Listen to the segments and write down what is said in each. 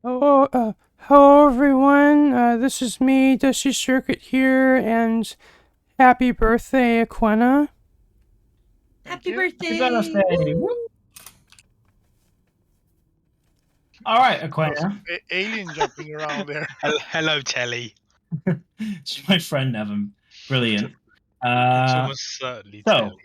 Hello everyone. This is me, Dusty Circuit here, and happy birthday, Acuena. Happy you. birthday! Happy birthday! Woo! All right, Acuena. Alien jumping around there. Hello, Telly. It's my friend Evan. Brilliant. It's almost certainly so Telly.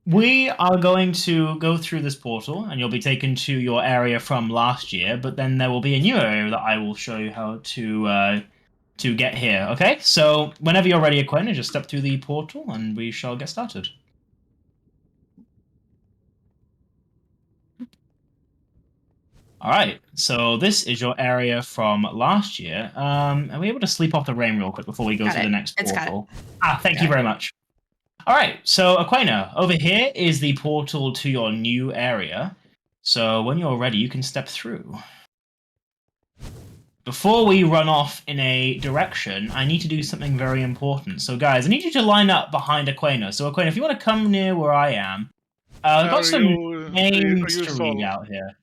we are going to go through this portal, and you'll be taken to your area from last year. But then there will be a new area that I will show you how to get here. Okay. So whenever you're ready, Acuena, just step through the portal, and we shall get started. All right, so this is your area from last year. Are we able to sleep off the rain real quick before we go to the next portal? Thank you very much. All right, so Acuena, over here is the portal to your new area. So when you're ready, you can step through. Before we run off in a direction, I need to do something very important. So guys, I need you to line up behind Acuena. So Acuena, if you want to come near where I am, I've got some names to read out here.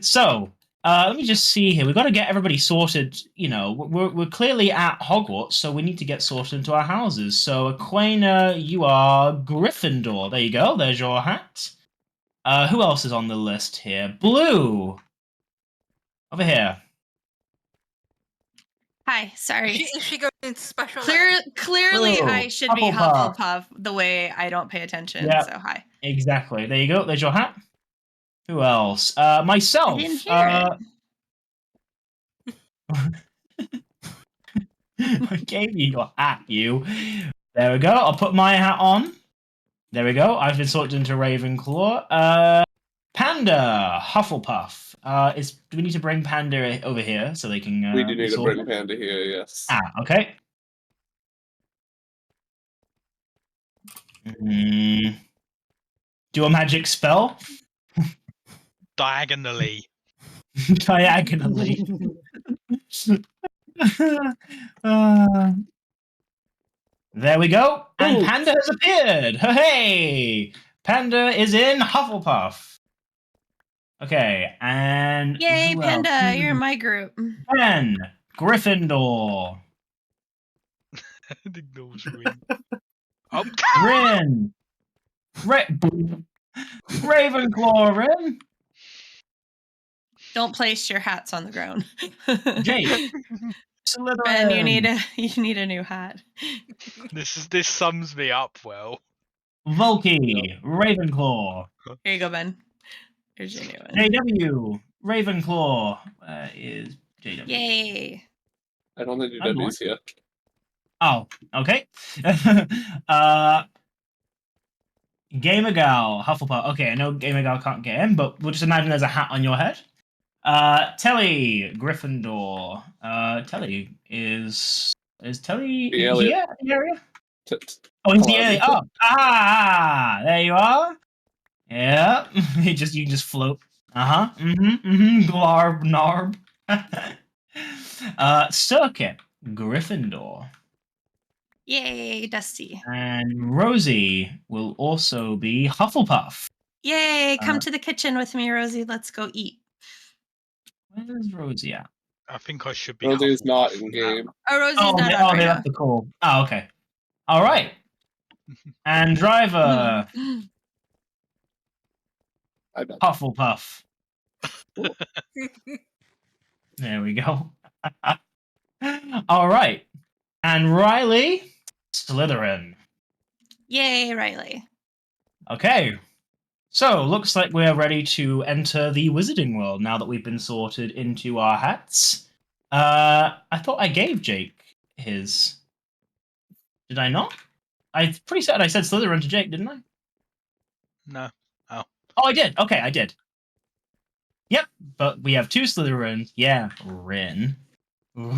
So, let me just see here. We've got to get everybody sorted. You know, we're clearly at Hogwarts, so we need to get sorted into our houses. So, Acuena, you are Gryffindor. There you go. There's your hat. Who else is on the list here? Blue. Over here. Hi, sorry. She goes into special. Clearly, Blue. I should be Hufflepuff. Hufflepuff the way I don't pay attention. Yep. So hi. Exactly. There you go. There's your hat. Who else? Myself. I didn't hear I gave you your hat, you. There we go. I'll put my hat on. There we go. I've been sorted into Ravenclaw. Panda, Hufflepuff. Do we need to bring Panda over here so they can? We do need to bring Panda here. Yes. Okay. Do a magic spell. Diagonally. Diagonally. There we go. And Panda has appeared. Hey! Panda is in Hufflepuff. Okay, and yay, Panda! You're in my group. Ben, Gryffindor. Oh, Rin. Ravenclaw, Rin. Don't place your hats on the ground. Jake. Slytherin. Ben, you need a new hat. This sums me up well. Volky, Ravenclaw. Here you go, Ben. Here's your new one. JW, Ravenclaw. Is JW. Yay. I don't think JW's here. Oh, okay. Gamer Gal, Hufflepuff. Okay, I know Gamer Gal can't get in, but we'll just imagine there's a hat on your head. Telly, Gryffindor. Telly is Telly here in the area? Oh, he's the alien. Oh, there you are. Yeah, you can just float. Glarb, narb. Circuit, Gryffindor. Yay, Dusty. And Rosie will also be Hufflepuff. Yay, come to the kitchen with me, Rosie. Let's go eat. Where's Rosie at? I think I should be. Rosie's not in game. Oh, Rosie's not on right they now. left the call. Oh, okay. All right. And Driver, Hufflepuff. There we go. All right. And Riley, Slytherin. Yay, Riley. Okay. So, looks like we're ready to enter the wizarding world now that we've been sorted into our hats. I thought I gave Jake his. Did I not? I'm pretty certain I said Slytherin to Jake, didn't I? No. Oh, I did. Okay, I did. Yep, but we have two Slytherins. Yeah, Rin. I'm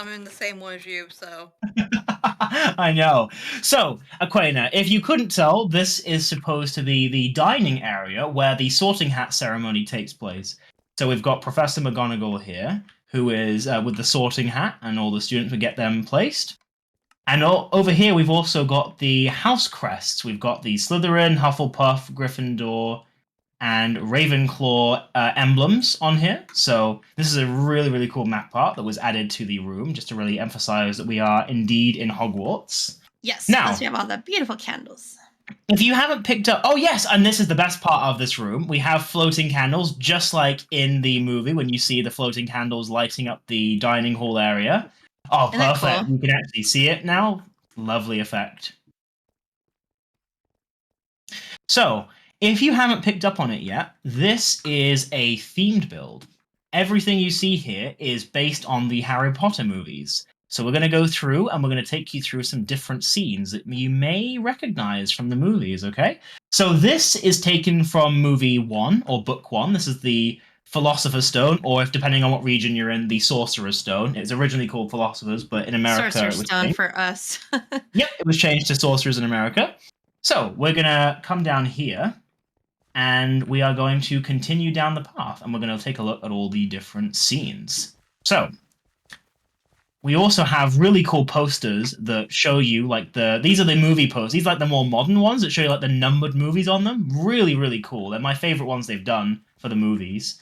in the same one as you, so. I know. So, Acuena, if you couldn't tell, this is supposed to be the dining area where the sorting hat ceremony takes place. So we've got Professor McGonagall here, who is with the sorting hat, and all the students would get them placed. And over here, we've also got the house crests. We've got the Slytherin, Hufflepuff, Gryffindor, and Ravenclaw emblems on here. So this is a really, really cool map art that was added to the room just to really emphasize that we are indeed in Hogwarts. Yes. Now- Plus we have all the beautiful candles. If you haven't picked up, oh yes, and this is the best part of this room. We have floating candles, just like in the movie when you see the floating candles lighting up the dining hall area. Oh, Isn't that perfect! cool? You can actually see it now. Lovely effect. So, if you haven't picked up on it yet, this is a themed build. Everything you see here is based on the Harry Potter movies. So we're going to go through and we're going to take you through some different scenes that you may recognize from the movies, okay? So this is taken from movie 1 or book 1. This is the Philosopher's Stone, or if depending on what region you're in, the Sorcerer's Stone. It's originally called Philosopher's, but in America Sorcerer's it was Stone changed. for us. Yep, it was changed to Sorcerers in America. So we're going to come down here and we are going to continue down the path and we're going to take a look at all the different scenes. So we also have really cool posters that show you like these are the movie posters. These are like the more modern ones that show you like the numbered movies on them. Really, really cool. They're my favorite ones they've done for the movies.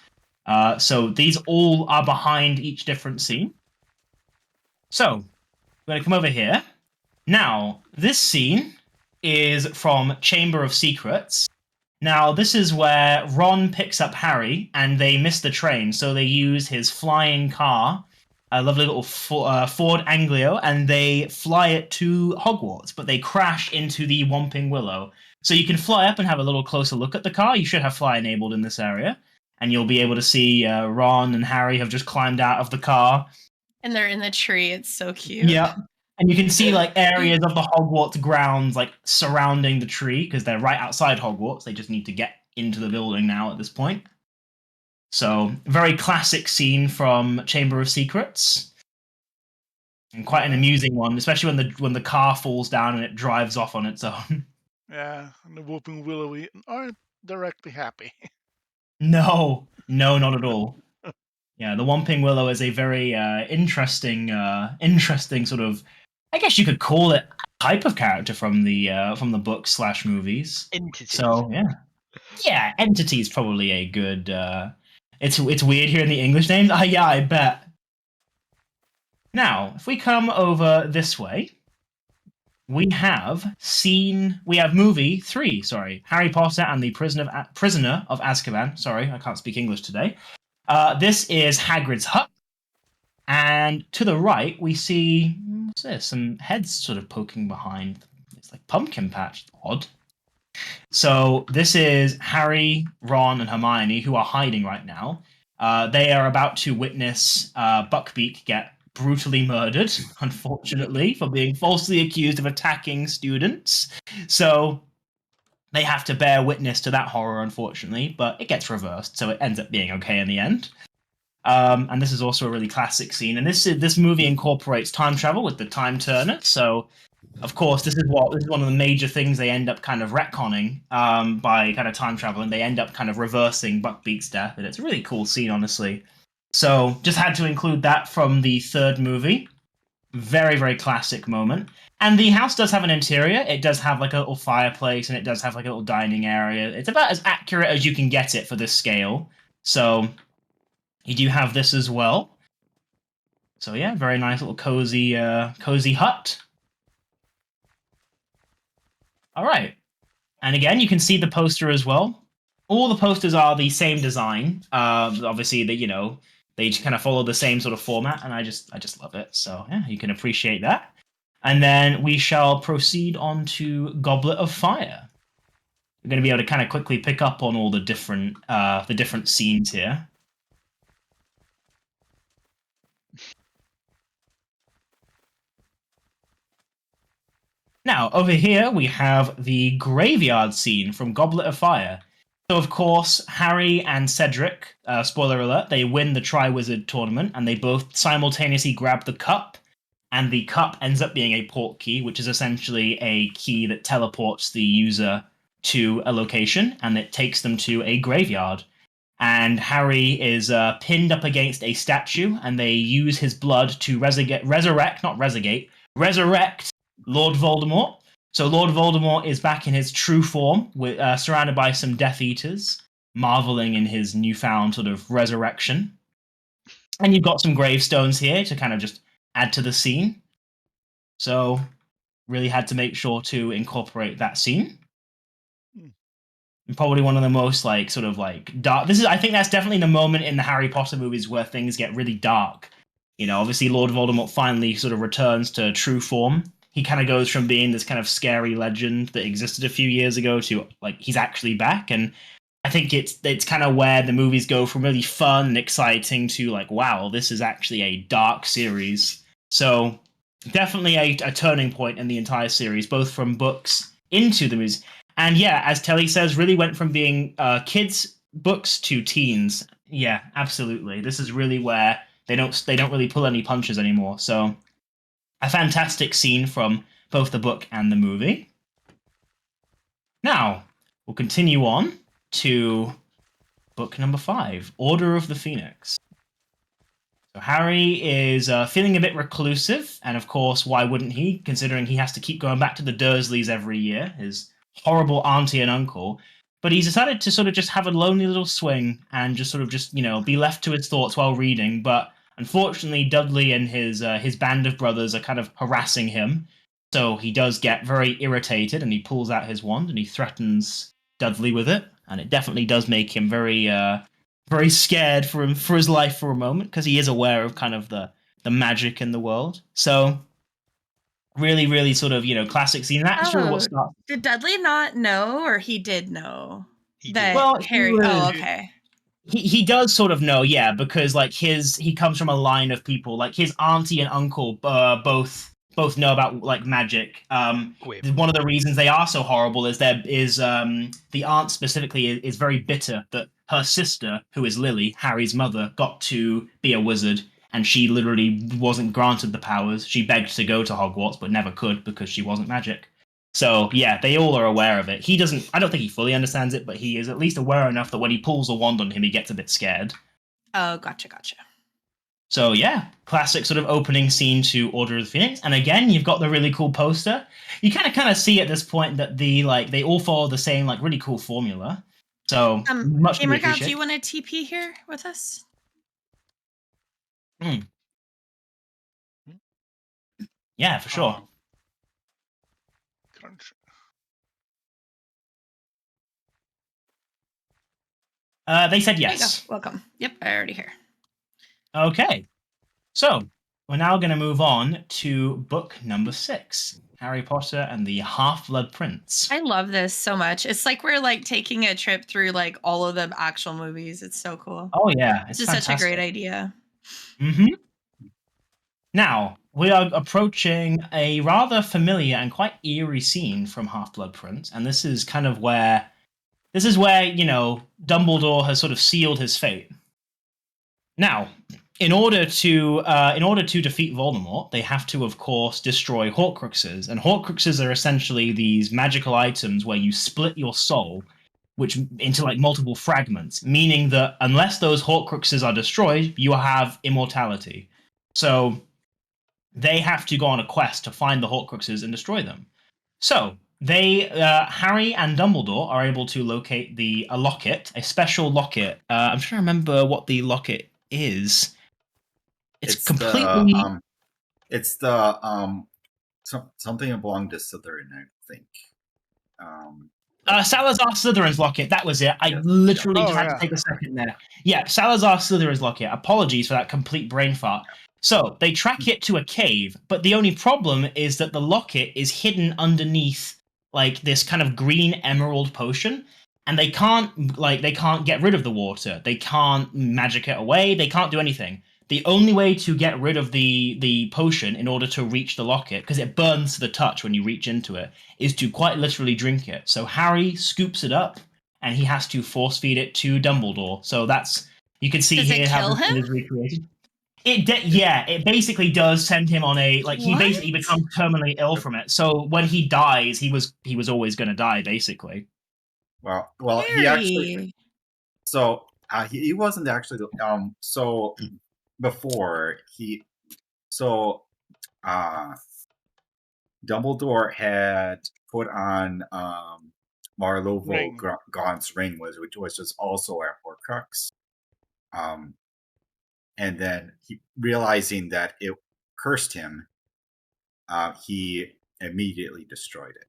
So these all are behind each different scene. So we're going to come over here. Now, this scene is from Chamber of Secrets. Now, this is where Ron picks up Harry, and they miss the train, so they use his flying car, a lovely little Ford Anglia, and they fly it to Hogwarts, but they crash into the Whomping Willow. So you can fly up and have a little closer look at the car. You should have fly enabled in this area, and you'll be able to see Ron and Harry have just climbed out of the car. And they're in the tree. It's so cute. Yeah. And you can see like areas of the Hogwarts grounds like surrounding the tree because they're right outside Hogwarts. They just need to get into the building now at this point. So, very classic scene from Chamber of Secrets. And quite an amusing one, especially when the car falls down and it drives off on its own. Yeah, and the Whooping Willowy aren't directly happy. No, not at all. Yeah, the Whomping Willow is a very interesting sort of, I guess you could call it, type of character from the books / movies. Entity. So yeah, entity is probably a good. It's weird hearing the English names. Yeah, I bet. Now, if we come over this way, we have movie 3. Sorry, Harry Potter and the Prisoner of Azkaban. Sorry, I can't speak English today. This is Hagrid's hut, and to the right we see what's this? Some heads sort of poking behind. It's like pumpkin patch. Odd. So this is Harry, Ron, and Hermione who are hiding right now. They are about to witness Buckbeak get brutally murdered, unfortunately, for being falsely accused of attacking students. So they have to bear witness to that horror, unfortunately, but it gets reversed, so it ends up being okay in the end. And this is also a really classic scene. And this movie incorporates time travel with the time turner. So, of course, this is one of the major things they end up kind of retconning by kind of time travel, and they end up kind of reversing Buckbeak's death. And it's a really cool scene, honestly. So, just had to include that from the third movie. Very, very classic moment. And the house does have an interior. It does have like a little fireplace, and it does have like a little dining area. It's about as accurate as you can get it for this scale. So you do have this as well. So yeah, very nice little cozy hut. All right. And again, you can see the poster as well. All the posters are the same design. Obviously, they just kind of follow the same sort of format, and I just love it. So yeah, you can appreciate that. And then we shall proceed on to Goblet of Fire. We're going to be able to kind of quickly pick up on all the different scenes here. Now, over here, we have the graveyard scene from Goblet of Fire. So, of course, Harry and Cedric, spoiler alert, they win the Triwizard tournament, and they both simultaneously grab the cup, and the cup ends up being a port key, which is essentially a key that teleports the user to a location, and it takes them to a graveyard. And Harry is pinned up against a statue, and they use his blood to resurrect Lord Voldemort. So Lord Voldemort is back in his true form, surrounded by some Death Eaters. marveling in his newfound sort of resurrection. And you've got some gravestones here to kind of just add to the scene. So really had to make sure to incorporate that scene. And probably one of the most like sort of like dark. I think that's definitely the moment in the Harry Potter movies where things get really dark. You know, obviously Lord Voldemort finally sort of returns to true form. He kind of goes from being this kind of scary legend that existed a few years ago to like he's actually back. And I think it's kind of where the movies go from really fun and exciting to like, wow, this is actually a dark series. So definitely a turning point in the entire series, both from books into the movies. And yeah, as Telly says, really went from being kids books to teens. Yeah, absolutely. This is really where they don't really pull any punches anymore. So a fantastic scene from both the book and the movie. Now we'll continue on to book number 5, Order of the Phoenix. So Harry is feeling a bit reclusive, and of course, why wouldn't he, considering he has to keep going back to the Dursleys every year, his horrible auntie and uncle. But he's decided to sort of just have a lonely little swing and just sort of just, you know, be left to his thoughts while reading. But unfortunately, Dudley and his band of brothers are kind of harassing him. So he does get very irritated, and he pulls out his wand and he threatens Dudley with it. And it definitely does make him very scared for his life for a moment because he is aware of kind of the magic in the world. So really, really sort of, you know, classic scene. That's sort of what starts. Did Dudley not know, or he did know He that did. Well, Harry? Oh, okay. He does sort of know, yeah, because like he comes from a line of people like his auntie and uncle both know about like magic. Gwyn. One of the reasons they are so horrible is the aunt specifically is very bitter that her sister, who is Lily, Harry's mother, got to be a wizard, and she literally wasn't granted the powers. She begged to go to Hogwarts, but never could because she wasn't magic. So yeah, they all are aware of it. He doesn't. I don't think he fully understands it, but he is at least aware enough that when he pulls a wand on him, he gets a bit scared. Oh, gotcha. So yeah, classic sort of opening scene to Order of the Phoenix. And again, you've got the really cool poster. You kind of see at this point that they all follow the same like really cool formula. So much to be Gamer Gal, do appreciated. you want to TP here with us? Yeah, for sure. Crunch. They said There you yes. go. Welcome. Yep, I already here. Okay. So we're now going to move on to book number 6, Harry Potter and the Half-Blood Prince. I love this so much. It's like we're like taking a trip through like all of the actual movies. It's so cool. Oh yeah, It's just such a great idea. Mm-hmm. Now, we are approaching a rather familiar and quite eerie scene from Half-Blood Prince, and this is where, you know, Dumbledore has sort of sealed his fate. Now, in order to defeat Voldemort, they have to, of course, destroy Horcruxes, and Horcruxes are essentially these magical items where you split your soul, which into like multiple fragments, meaning that unless those Horcruxes are destroyed, you have immortality. So they have to go on a quest to find the Horcruxes and destroy them. So Harry and Dumbledore are able to locate a locket, a special locket. I'm trying to remember what the locket is. It's completely. It's the something along the Slytherin, I think. Salazar Slytherin's locket. That was it. I literally Oh, just had to take a second there. Yeah, Salazar Slytherin's locket. Apologies for that complete brain fart. So they track it to a cave, but the only problem is that the locket is hidden underneath like this kind of green emerald potion, and they can't get rid of the water. They can't magic it away. They can't do anything. The only way to get rid of the potion in order to reach the locket, because it burns to the touch when you reach into it, is to quite literally drink it. So Harry scoops it up, and he has to force feed it to Dumbledore. So that's, you can see Does here it how kill this him? is recreated. It basically does send him on a he basically What? becomes terminally ill from it. So when he dies, he was always going to die basically. Well, he actually. So he wasn't actually so before Dumbledore had put on Marlovo Ring. Gaunt's ring was, which was just also a Horcrux. And then he realizing that it cursed him, he immediately destroyed it.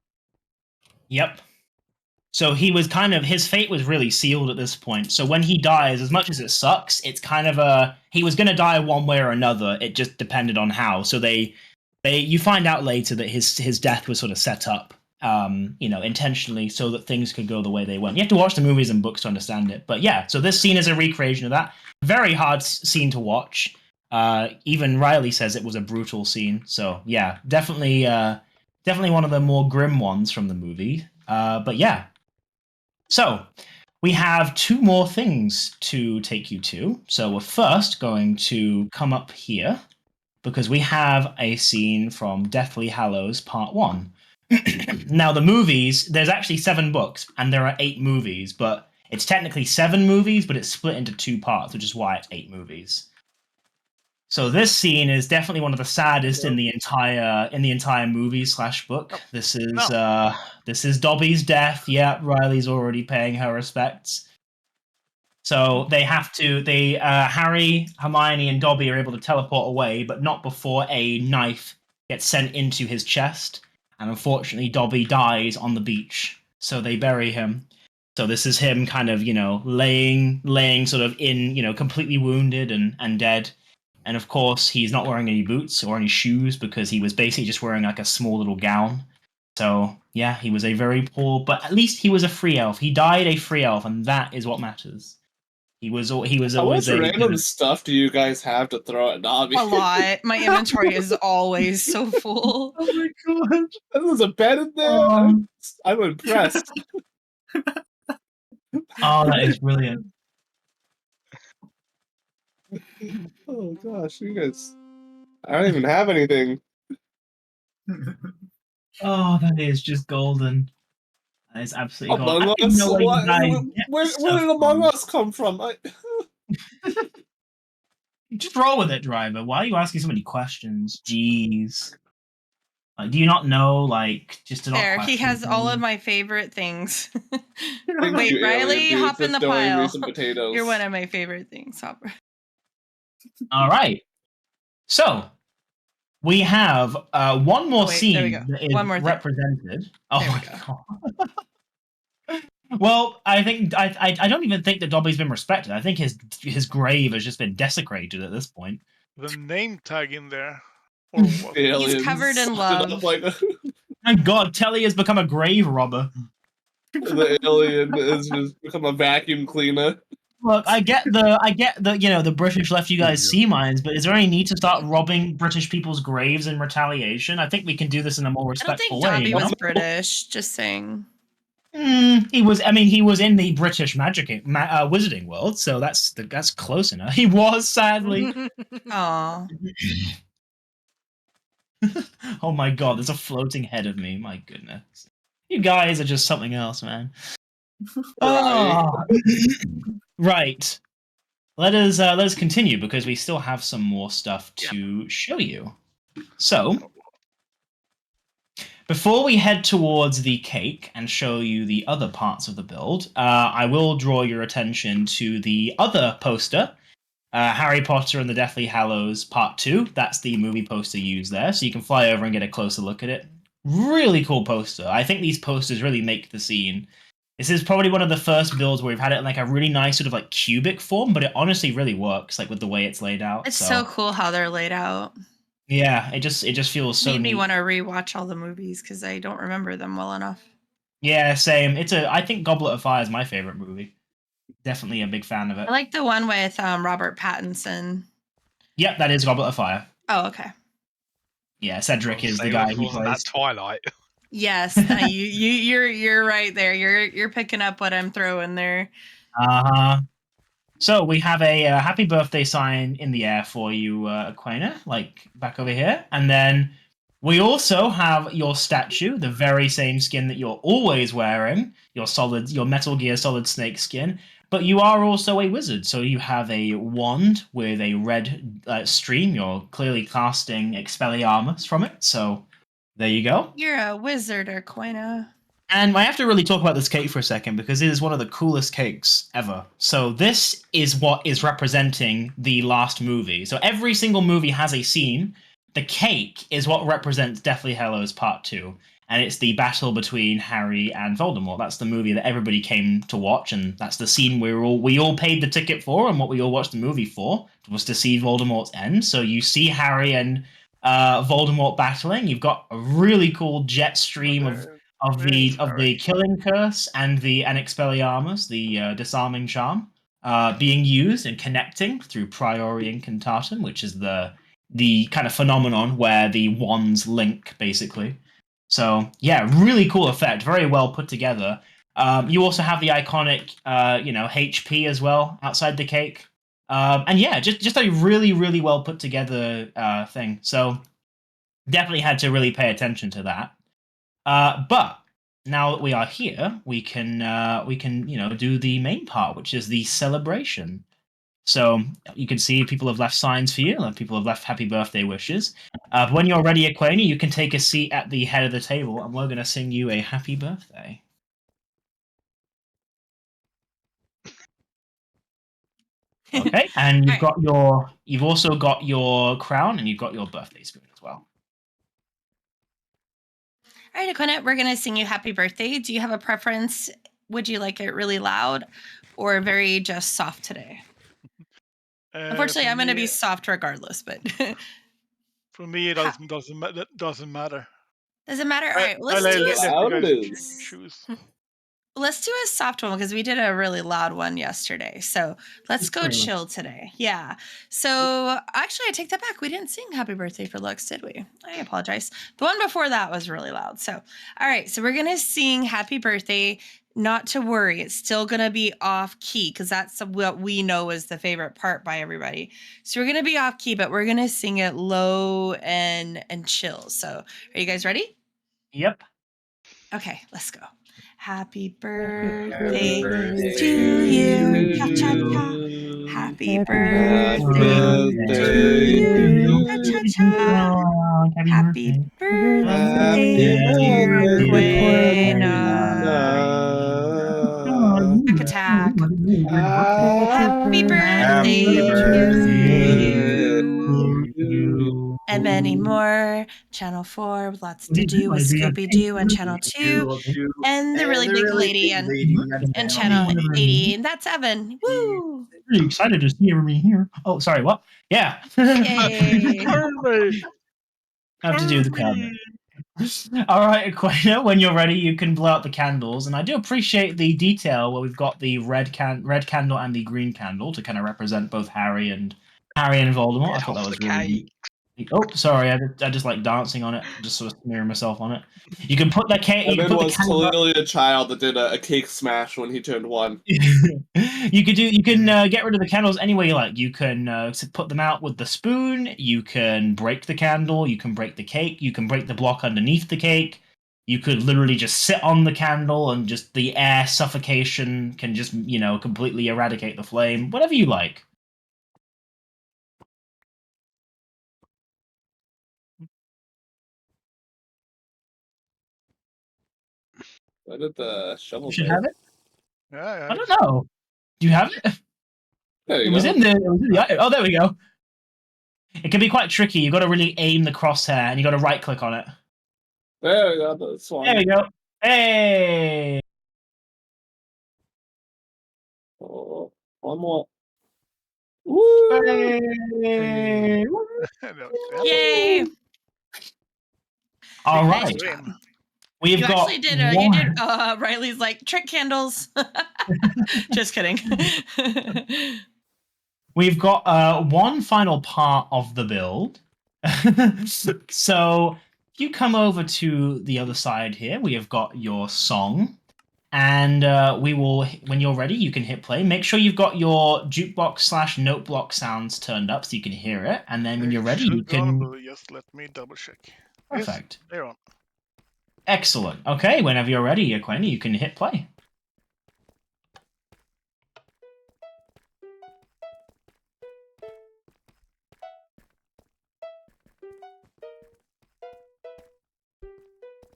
Yep. So he was his fate was really sealed at this point. So when he dies, as much as it sucks, it's kind of he was going to die one way or another. It just depended on how. So you find out later that his death was sort of set up, intentionally so that things could go the way they went. You have to watch the movies and books to understand it. But yeah, so this scene is a recreation of that. Very hard scene to watch. Even Riley says it was a brutal scene. So yeah, definitely one of the more grim ones from the movie. But yeah. So, we have 2 more things to take you to. So, we're first going to come up here because we have a scene from Deathly Hallows Part 1. Now, the movies, there's actually 7 books and there are 8 movies, but it's technically 7 movies, but it's split into 2 parts, which is why it's 8 movies. So this scene is definitely one of the saddest in the entire movie / book. This is Dobby's death. Yeah, Riley's already paying her respects. So Harry, Hermione, and Dobby are able to teleport away, but not before a knife gets sent into his chest. And unfortunately, Dobby dies on the beach. So they bury him. So this is him kind of, laying sort of in, completely wounded and dead. And of course, he's not wearing any boots or any shoes because he was basically just wearing like a small little gown. So yeah, he was a very poor, but at least he was a free elf. He died a free elf, and that is what matters. He was How always much a random stuff do you guys have to throw at Dobby? A lot. My inventory is always so full. Oh my god! There's a bed in there. I'm impressed. Oh, that is brilliant. Oh gosh, you guys! I don't even have anything. Oh, that is just golden. That is absolutely golden. Among I don't Us? know where you guys get Where this did stuff Among from. Us come from? Just roll with it, driver. Why are you asking so many questions? Jeez. Like, do you not know? Like, just to not There, he question has all of me? my favorite things. Thank Wait, you, Riley, alien dude, hop for in the throwing me pile. some potatoes. You're one of my favorite things, Hopper. All right. So we have one more Oh, wait, there we scene go. that is One more thing. represented. Oh There we my go. god. Well, I think I don't even think that Dobby's been respected. I think his grave has just been desecrated at this point. The name tag in there. Or what? Aliens He's covered in sucked it love. up like My god, Telly has become a grave robber. the alien has just become a vacuum cleaner. Look, I get the British left you guys sea mines, but is there any need to start robbing British people's graves in retaliation? I think we can do this in a more I don't think respectful way. Dobby You was know? British. Just saying. He was. I mean, he was in the British wizarding world, so that's close enough. He was, sadly. Aw. Oh my god, there's a floating head of me. My goodness, you guys are just something else, man. Oh. Right. Let us continue because we still have some more stuff to show you. So, before we head towards the cake and show you the other parts of the build, I will draw your attention to the other poster, Harry Potter and the Deathly Hallows Part 2. That's the movie poster used there, so you can fly over and get a closer look at it. Really cool poster. I think these posters really make the scene. This is probably one of the first builds where we've had it in like a really nice sort of like cubic form, but it honestly really works like with the way it's laid out. It's so cool how they're laid out. Yeah, it just feels so Made me neat. want to rewatch all the movies because I don't remember them well enough. Yeah, same. I think Goblet of Fire is my favorite movie. Definitely a big fan of it. I like the one with Robert Pattinson. Yep, that is Goblet of Fire. Oh, okay. Yeah, Cedric is the Say guy it who wasn't plays. that Twilight. Yes, you're right there. You're picking up what I'm throwing there. So we have a happy birthday sign in the air for you, Acuena, like back over here, and then we also have your statue, the very same skin that you're always wearing, your Metal Gear Solid Snake skin. But you are also a wizard, so you have a wand with a red stream. You're clearly casting Expelliarmus from it, so there you go. You're a wizard, Acuena. And I have to really talk about this cake for a second because it is one of the coolest cakes ever. So this is what is representing the last movie. So every single movie has a scene. The cake is what represents Deathly Hallows Part 2. And it's the battle between Harry and Voldemort. That's the movie that everybody came to watch, and that's the scene we all paid the ticket for, and what we all watched the movie for was to see Voldemort's end. So you see Harry and Voldemort battling. You've got a really cool jet stream of There's of Harry. the killing curse and the Expelliarmus, the disarming charm, being used and connecting through Priori Incantatem, which is the kind of phenomenon where the wands link, basically. So yeah, really cool effect, very well put together. You also have the iconic, HP as well outside the cake, and yeah, just a really well put together thing. So definitely had to really pay attention to that. But now that we are here, we can do the main part, which is the celebration. So you can see people have left signs for you, and people have left happy birthday wishes. When you're ready, Aquani, you can take a seat at the head of the table, and we're going to sing you a happy birthday. Okay, and you've also got your crown, and you've got your birthday spoon as well. All right, Acuena, we're going to sing you happy birthday. Do you have a preference? Would you like it really loud or very just soft today? Unfortunately, For I'm going to me, be soft regardless, but for me, it doesn't matter. does it matter? All right, well, I let's do let a you Loud it guys is. choose. let's do a soft one because we did a really loud one yesterday. So let's go Pretty much. chill today. Yeah. So actually, I take that back. We didn't sing happy birthday for Lux, did we? I apologize. The one before that was really loud. So, all right. So we're going to sing happy birthday. Not to worry. It's still going to be off key because that's what we know is the favorite part by everybody. So we're going to be off key, but we're going to sing it low and chill. So are you guys ready? Yep. Okay, let's go. Happy Happy birthday birthday to you. Cha cha cha. Happy Happy Happy birthday birthday to you. to Cha cha cha. you. Happy Happy birthday. birthday, Happy dear birthday, Acuena. Attack attack. Happy Happy birthday Happy to birthday birthday you. to to you. And many more. Channel 4 with lots to do with Scooby Doo and Channel 2. And the really big lady and Channel 80. And that's Evan. Woo! Really excited to see everybody here. Oh, sorry, what? Yeah. Yay! Harvey! Have to do the crowd. All right, Aquina, when you're ready, you can blow out the candles. And I do appreciate the detail where we've got the red candle and the green candle to kind of represent both Harry and Voldemort. I Get thought that off was the really cake. neat. Oh, sorry, I just like dancing on it, just sort of smearing myself on it. You can put the cake. You can Evan put the was candle. clearly a child that did a cake smash when he turned 1. You can get rid of the candles any way you like. You can put them out with the spoon. You can break the candle. You can break the cake. You can break the block underneath the cake. You could literally just sit on the candle and just the air suffocation can just completely eradicate the flame. Whatever you like. Why did the You shovel should break? have it. Yeah, I don't know. Do you have it? There It you was go. in there. It was in the. Oh, there we go. It can be quite tricky. You got to really aim the crosshair, and you got to right click on it. There we go. That's one. There we go. Hey. Oh, one more. Woo! Hey. Yay! All Nice right. job. We've You got actually did. You one. did. Riley's like trick candles. Just kidding. We've got one final part of the build. So if you come over to the other side here, we have got your song. And we will, when you're ready, you can hit play. Make sure you've got your jukebox/note block sounds turned up so you can hear it. And then when It you're ready, you should be on, can. but just let me double check. Perfect. Yes, they're on. Excellent. Okay, whenever you're ready, Aquani, you can hit play.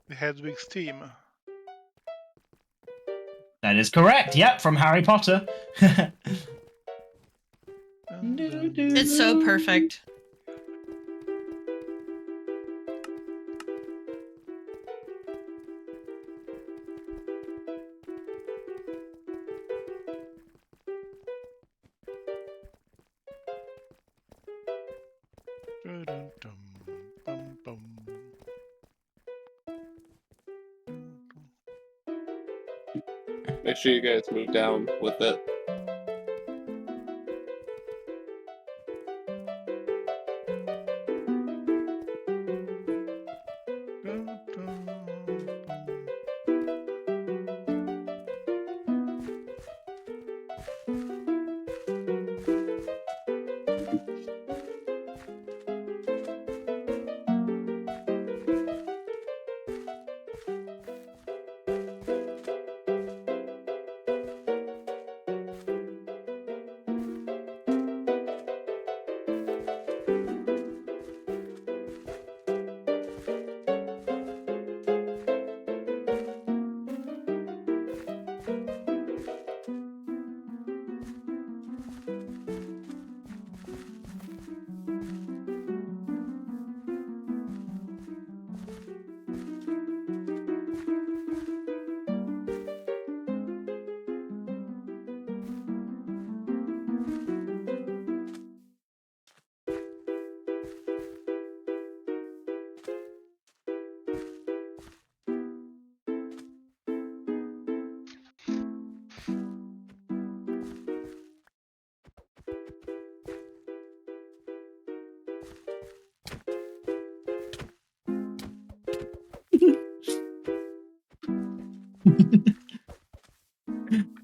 The Hedwig's team. That is correct. Yep, from Harry Potter. It's so perfect. Make sure you guys move down with it.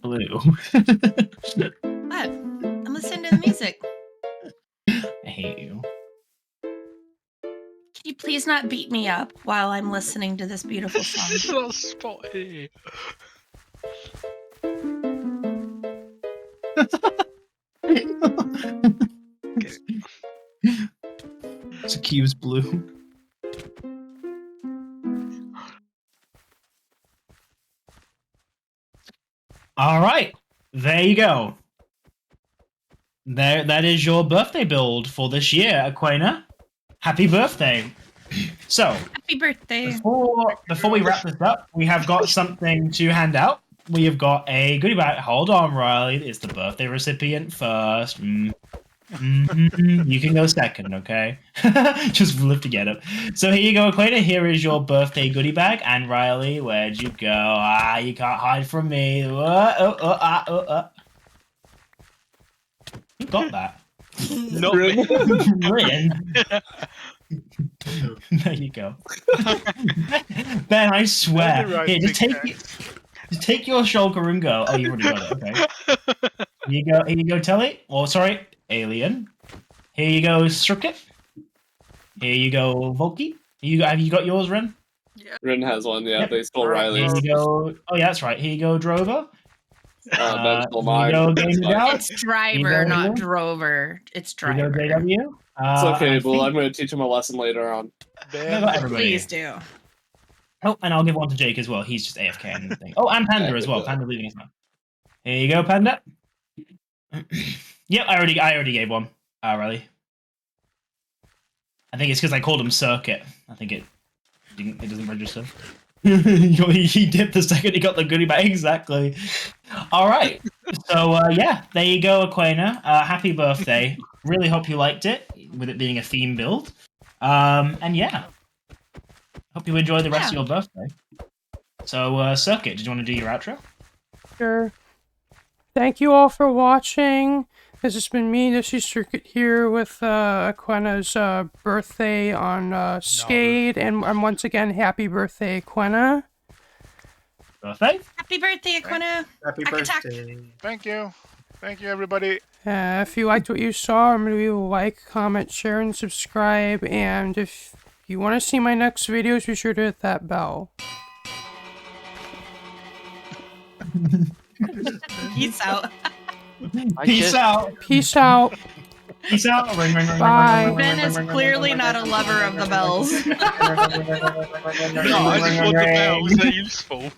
Blue. What? I'm listening to the music. I hate you. Can you please not beat me up while I'm listening to this beautiful song? This is our spot here. It's accused blue. All right, there you go. That is your birthday build for this year, Acuena. Happy birthday! So, Happy birthday. before we wrap this up, we have got something to hand out. We have got a goodie bag. Hold on, Riley. It's the birthday recipient first. You can go second, okay? Just live to get it. So here you go, Acuena. Here is your birthday goodie bag. And Riley, where'd you go? Ah, you can't hide from me. You got that. Not me. Rin. There you go. Ben, I swear. Right, Here, just big take your shulker and go. Oh, you already got it. Okay. Here you go, Telly. Oh, sorry, Alien. Here you go, Circuit. Here you go, Volky. Have you got yours, Ren? Rin has one, yeah. Yep. They stole Here Riley's. you go. Oh, yeah, that's right. Here you go, Drover. Ben stole Here mine. you go, That's Game fine. Gal. It's driver, not drover. It's Here you go, driver. JW. It's okay, and I Bull. I'm think- going to teach him a lesson later on. I got everybody. Please do. Oh, and I'll give one to Jake as well. He's just AFK and the thing. Oh, and Panda as well. Panda leaving us now. Here you go, Panda. Yep, I already gave one. Riley. I think it's because I called him Circuit. I think it doesn't register. He dipped the second he got the goodie bag. Exactly. All right. So yeah, there you go, Acuena. Happy birthday. Really hope you liked it, with it being a theme build. And yeah, hope you enjoy the rest of your birthday. So, Circuit, did you want to do your outro? Sure. Thank you all for watching. This has been me, This is Circuit here with Aquena's birthday on Skate, and once again, happy birthday, Aquena. Birthday? Happy birthday, Acuena. Happy Attack. birthday. Thank you. Thank you, everybody. If you liked what you saw, remember to like, comment, share, and subscribe. And if you want to see my next videos, be sure to hit that bell. Peace out. Peace out. Peace out. Peace out. Ring, ring, ring, Bye. ring, ring, Ben ring, is ring, ring, clearly ring, not a ring, lover of the bells. ring, ring, ring, ring, ring, ring, ring, ring, ring, No, I just want the ring, ring, bells. They're useful.